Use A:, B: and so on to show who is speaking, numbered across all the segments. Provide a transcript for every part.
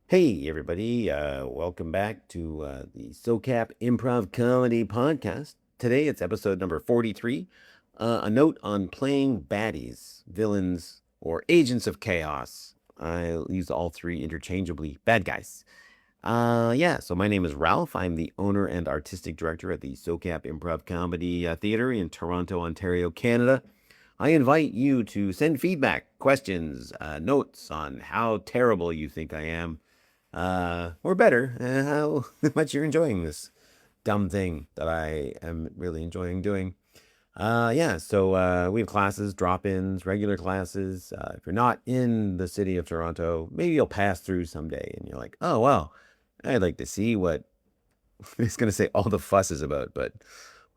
A: Hey, everybody. Welcome back to the SoCap Improv Comedy Podcast. Today it's episode number 43. A note on playing baddies, villains, or agents of chaos. I use all three interchangeably. Bad guys. So my name is Ralph. I'm the owner and artistic director at the SoCap Improv Comedy Theater in Toronto, Ontario, Canada. I invite you to send feedback, questions, notes on how terrible you think I am, or better, how much you're enjoying this dumb thing that I am really enjoying doing. We have classes, drop-ins, regular classes. If you're not in the city of Toronto, maybe you'll pass through someday and you're like, oh, well, I'd like to see what it's going to say all the fuss is about, but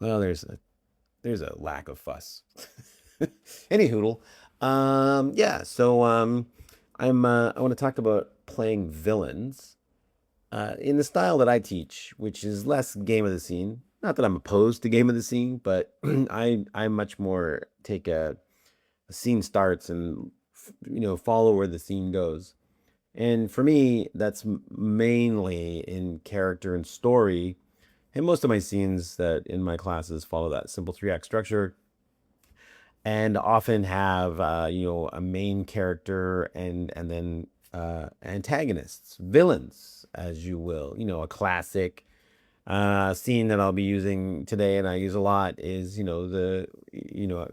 A: well, there's a lack of fuss. Any hoodle. I want to talk about playing villains in the style that I teach, which is less game of the scene. Not that I'm opposed to game of the scene, but I much more take a scene starts and follow where the scene goes. And for me, that's mainly in character and story. And most of my scenes that in my classes follow that simple 3 act structure and often have a main character and then antagonists, villains, as you will. A classic scene that I'll be using today, and I use a lot, is a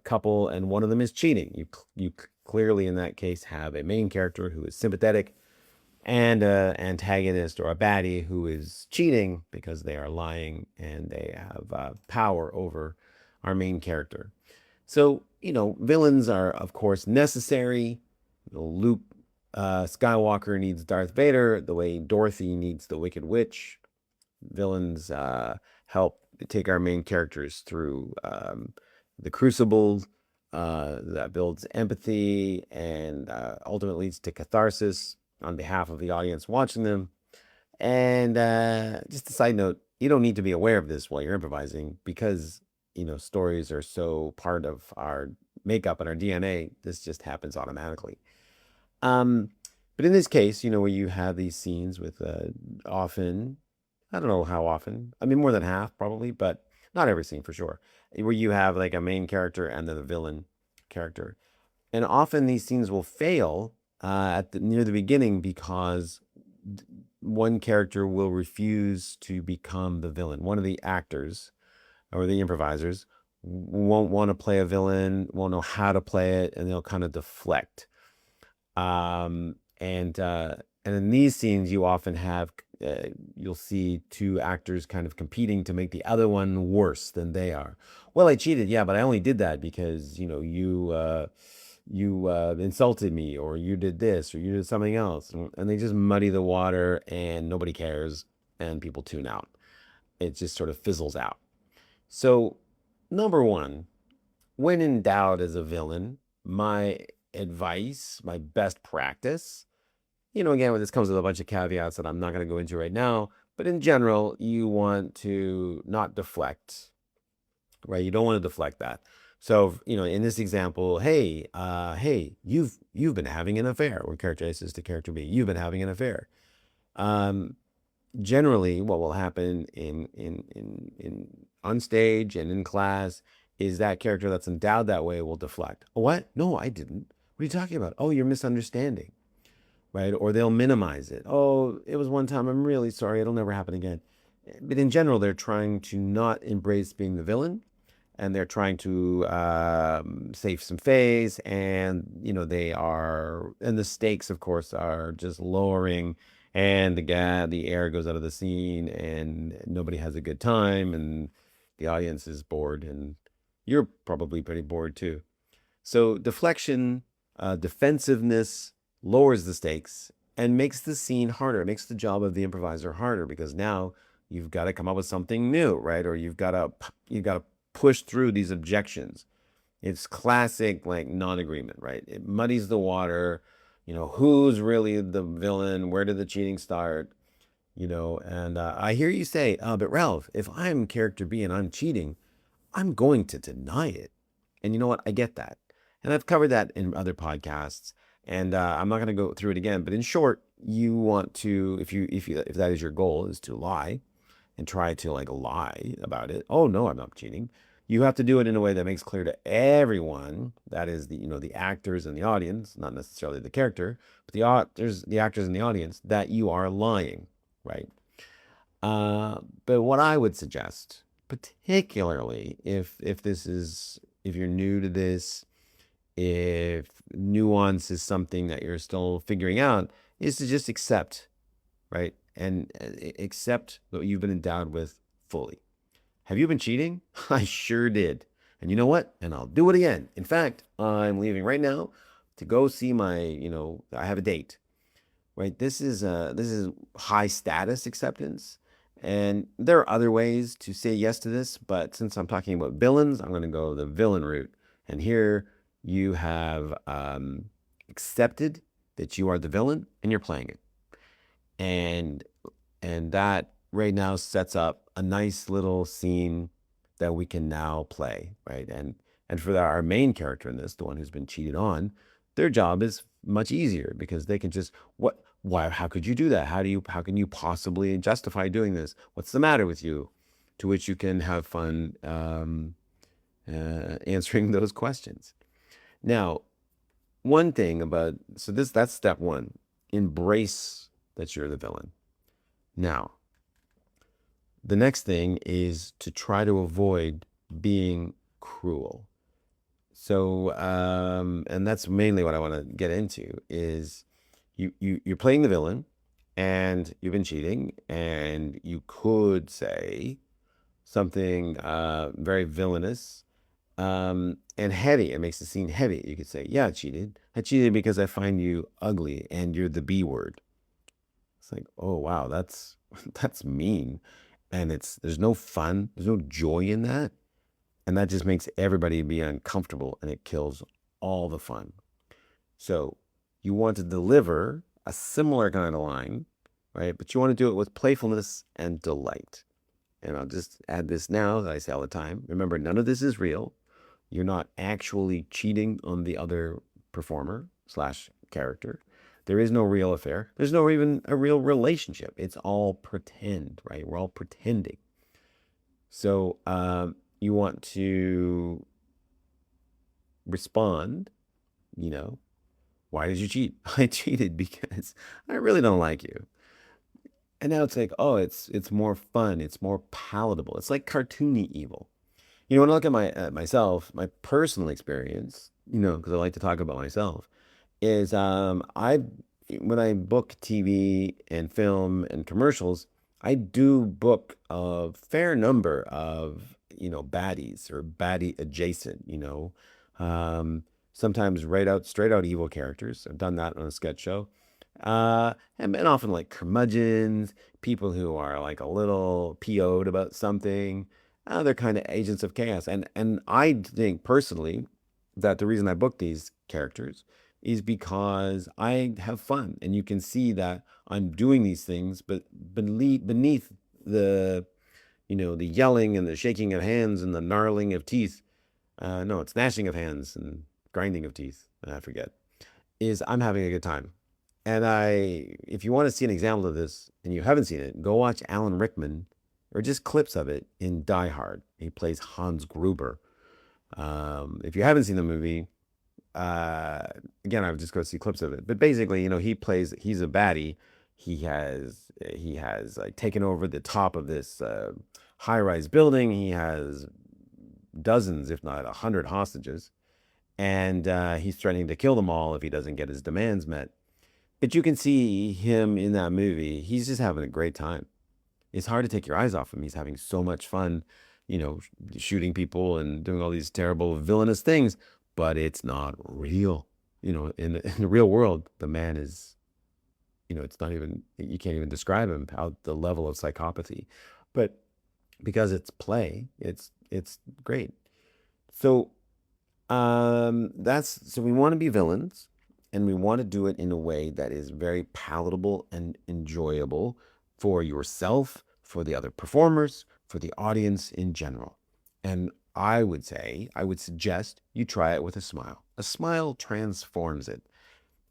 A: couple, and one of them is cheating. You clearly in that case have a main character who is sympathetic and an antagonist or a baddie who is cheating because they are lying and they have power over our main character. So, villains are, of course, necessary. Luke Skywalker needs Darth Vader the way Dorothy needs the Wicked Witch. Villains help take our main characters through the crucible that builds empathy and ultimately leads to catharsis on behalf of the audience watching them. And just a side note, you don't need to be aware of this while you're improvising because stories are so part of our makeup and our DNA. This just happens automatically. Um, but in this case, where you have these scenes with often, I don't know how often, I mean, more than half probably, but not every scene for sure, where you have like a main character and then a villain character. And often these scenes will fail near the beginning because one character will refuse to become the villain. One of the actors or the improvisers won't want to play a villain, won't know how to play it, and they'll kind of deflect. And in these scenes, you often have you'll see two actors kind of competing to make the other one worse than they are. Well, I cheated, yeah, but I only did that because you insulted me, or you did this, or you did something else, and they just muddy the water, and nobody cares, and people tune out. It just sort of fizzles out. So, number one, when in doubt as a villain, my advice, my best practice, again, this comes with a bunch of caveats that I'm not going to go into right now, but in general, you want to not deflect, right? You don't want to deflect that. So, in this example, hey, you've been having an affair, or character A says to character B, you've been having an affair. Generally, what will happen in on stage and in class is that character that's endowed that way will deflect. What? No, I didn't. What are you talking about? Oh, you're misunderstanding, right? Or they'll minimize it. Oh, it was one time. I'm really sorry. It'll never happen again. But in general, they're trying to not embrace being the villain, and they're trying to save some face, and the stakes, of course, are just lowering, and the air goes out of the scene, and nobody has a good time, and the audience is bored, and you're probably pretty bored too. So deflection, defensiveness lowers the stakes and makes the scene harder. It makes the job of the improviser harder because now you've got to come up with something new, right? Or you've got to push through these objections. It's classic like non-agreement, right? It muddies the water. Who's really the villain? Where did the cheating start? And I hear you say, but Ralph, if I'm character B and I'm cheating, I'm going to deny it. And you know what? I get that. And I've covered that in other podcasts. And I'm not going to go through it again. But in short, you want to, if that is your goal, is to lie and try to like lie about it. Oh no, I'm not cheating. You have to do it in a way that makes clear to everyone, that is the actors and the audience, not necessarily the character, but the actors and the audience, that you are lying, right? But what I would suggest, particularly if you're new to this, if nuance is something that you're still figuring out, is to just accept, right? And accept what you've been endowed with fully. Have you been cheating? I sure did. And you know what? And I'll do it again. In fact, I'm leaving right now to go see I have a date, right? This is high status acceptance. And there are other ways to say yes to this, but since I'm talking about villains, I'm going to go the villain route. And here you have accepted that you are the villain and you're playing it. And that right now sets up a nice little scene that we can now play, right? And for our main character in this, the one who's been cheated on, their job is much easier because they can just why how could you do that? How can you possibly justify doing this? What's the matter with you? To which you can have fun answering those questions. Now, one thing about that's step one. Embrace that you're the villain. Now, the next thing is to try to avoid being cruel. So, and that's mainly what I want to get into is you're playing the villain and you've been cheating, and you could say something very villainous and heavy. It makes the scene heavy. You could say, "Yeah, I cheated. I cheated because I find you ugly and you're the B word." It's like, oh wow, that's that's mean. And there's no fun, there's no joy in that. And that just makes everybody be uncomfortable and it kills all the fun. So you want to deliver a similar kind of line, right? But you want to do it with playfulness and delight. And I'll just add this now that I say all the time. Remember, none of this is real. You're not actually cheating on the other performer slash character. There is no real affair. There's no even a real relationship. It's all pretend, right? We're all pretending. So you want to respond, you know, why did you cheat? I cheated because I really don't like you. And now it's like, oh, it's more fun. It's more palatable. It's like cartoony evil. When I look at myself, my personal experience, because I like to talk about myself, is I when I book TV and film and commercials, I do book a fair number of baddies or baddie adjacent, sometimes straight out evil characters. I've done that on a sketch show, and often like curmudgeons, people who are like a little PO'd about something. They're kind of agents of chaos, and I think personally that the reason I book these characters is because I have fun, and you can see that I'm doing these things, but beneath the the yelling and the shaking of hands and the gnarling of teeth. No, it's gnashing of hands and grinding of teeth. I forget. Is I'm having a good time. And if you want to see an example of this and you haven't seen it, go watch Alan Rickman or just clips of it in Die Hard. He plays Hans Gruber. If you haven't seen the movie, again, I would just go see clips of it. But basically, he's a baddie. He has like taken over the top of this high-rise building. He has dozens, if not 100 hostages. And he's threatening to kill them all if he doesn't get his demands met. But you can see him in that movie. He's just having a great time. It's hard to take your eyes off him. He's having so much fun, shooting people and doing all these terrible villainous things, but it's not real. In the real world, the man is, it's not even, you can't even describe him, how the level of psychopathy. But because it's play, it's great. So so we want to be villains, and we want to do it in a way that is very palatable and enjoyable for yourself, for the other performers, for the audience in general. And I would suggest you try it with a smile. A smile transforms it.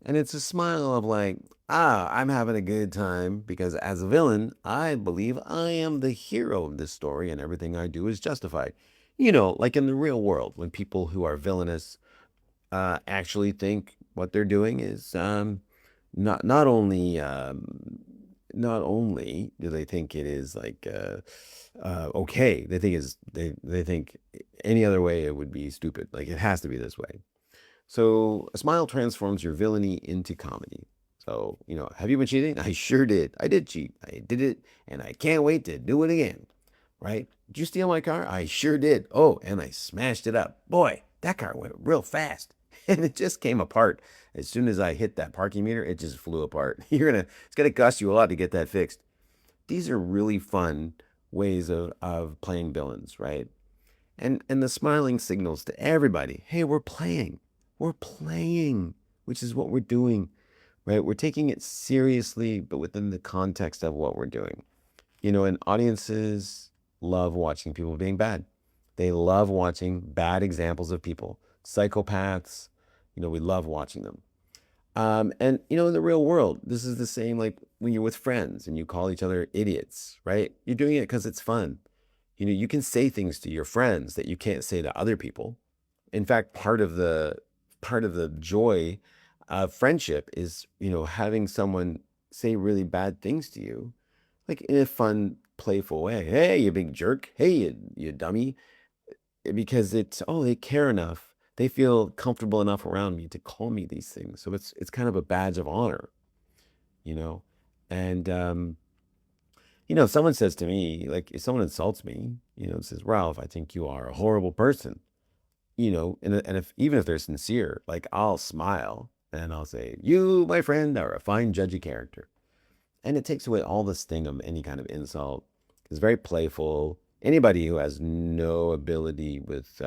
A: And it's a smile of like, ah, I'm having a good time because as a villain, I believe I am the hero of this story and everything I do is justified. Like in the real world, when people who are villainous actually think what they're doing is not only do they think it is like okay, they think any other way it would be stupid. Like it has to be this way. So a smile transforms your villainy into comedy. So, have you been cheating? I sure did. I did cheat. I did it, and I can't wait to do it again. Right? Did you steal my car? I sure did. Oh, and I smashed it up. Boy, that car went real fast. And it just came apart. As soon as I hit that parking meter, it just flew apart. It's gonna cost you a lot to get that fixed. These are really fun ways of playing villains, right? And the smiling signals to everybody, hey, we're playing. We're playing, which is what we're doing, right? We're taking it seriously, but within the context of what we're doing. And audiences love watching people being bad. They love watching bad examples of people, psychopaths. We love watching them. And in the real world, this is the same like when you're with friends and you call each other idiots, right? You're doing it because it's fun. You can say things to your friends that you can't say to other people. In fact, part of the joy of friendship is, having someone say really bad things to you, like in a fun, playful way. Hey, you big jerk. Hey, you dummy. Because they care enough. They feel comfortable enough around me to call me these things. So it's kind of a badge of honor, you know. And if someone says to me, like if someone insults me, says, Ralph, I think you are a horrible person, and if even if they're sincere, like I'll smile and I'll say, you, my friend, are a fine judge of character. And it takes away all the sting of any kind of insult. It's very playful. Anybody who has no ability with,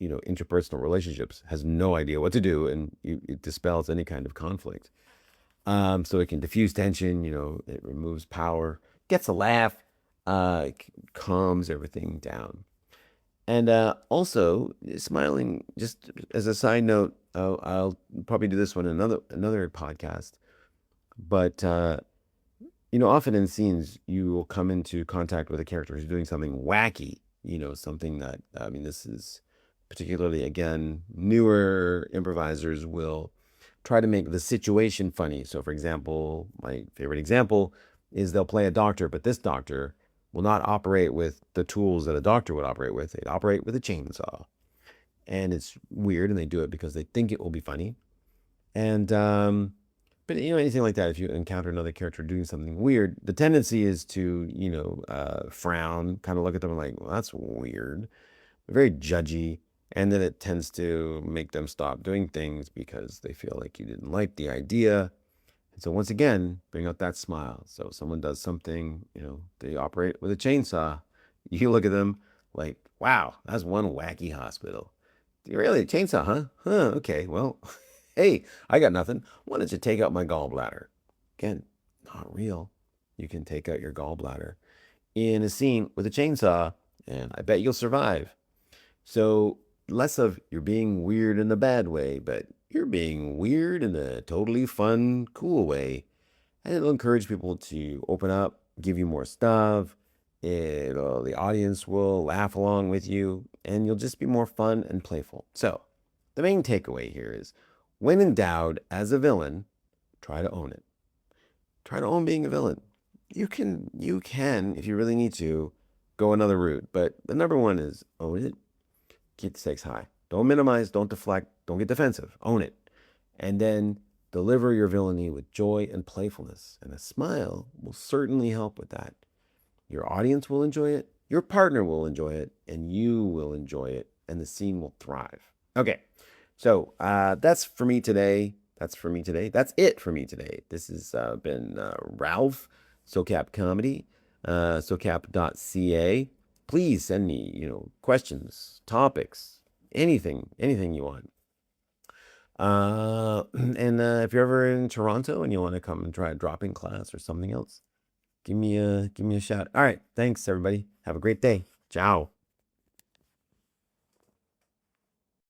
A: interpersonal relationships has no idea what to do, and it dispels any kind of conflict. So it can diffuse tension. It removes power, gets a laugh, calms everything down. And also, smiling. Just as a side note, I'll probably do this one in another podcast. But often in scenes, you will come into contact with a character who's doing something wacky, something that, I mean, this is particularly, again, newer improvisers will try to make the situation funny. So, for example, my favorite example is they'll play a doctor, but this doctor will not operate with the tools that a doctor would operate with. They'd operate with a chainsaw. And it's weird, and they do it because they think it will be funny. And but anything like that, if you encounter another character doing something weird, the tendency is to frown, kind of look at them like, well, that's weird, very judgy, and then it tends to make them stop doing things because they feel like you didn't like the idea. And so once again, bring out that smile. So if someone does something, they operate with a chainsaw, you look at them like, wow, that's one wacky hospital. Really, a chainsaw, huh? Huh, okay, well, hey, I got nothing. Why don't you take out my gallbladder? Again, not real. You can take out your gallbladder in a scene with a chainsaw, and I bet you'll survive. So, less of you're being weird in a bad way, but you're being weird in a totally fun, cool way. And it'll encourage people to open up, give you more stuff. The audience will laugh along with you, and you'll just be more fun and playful. So, the main takeaway here is when endowed as a villain, try to own it. Try to own being a villain. You can, if you really need to, go another route. But the number one is own it. Keep the stakes high. Don't minimize, don't deflect, don't get defensive. Own it. And then deliver your villainy with joy and playfulness. And a smile will certainly help with that. Your audience will enjoy it, your partner will enjoy it, and you will enjoy it, and the scene will thrive. Okay, so that's for me today. That's for me today. That's it for me today. This has been Ralph, SoCap Comedy, socap.ca. Please send me, questions, topics, anything you want. And if you're ever in Toronto and you want to come and try a dropping class or something else, give me a shout. All right. Thanks, everybody. Have a great day. Ciao.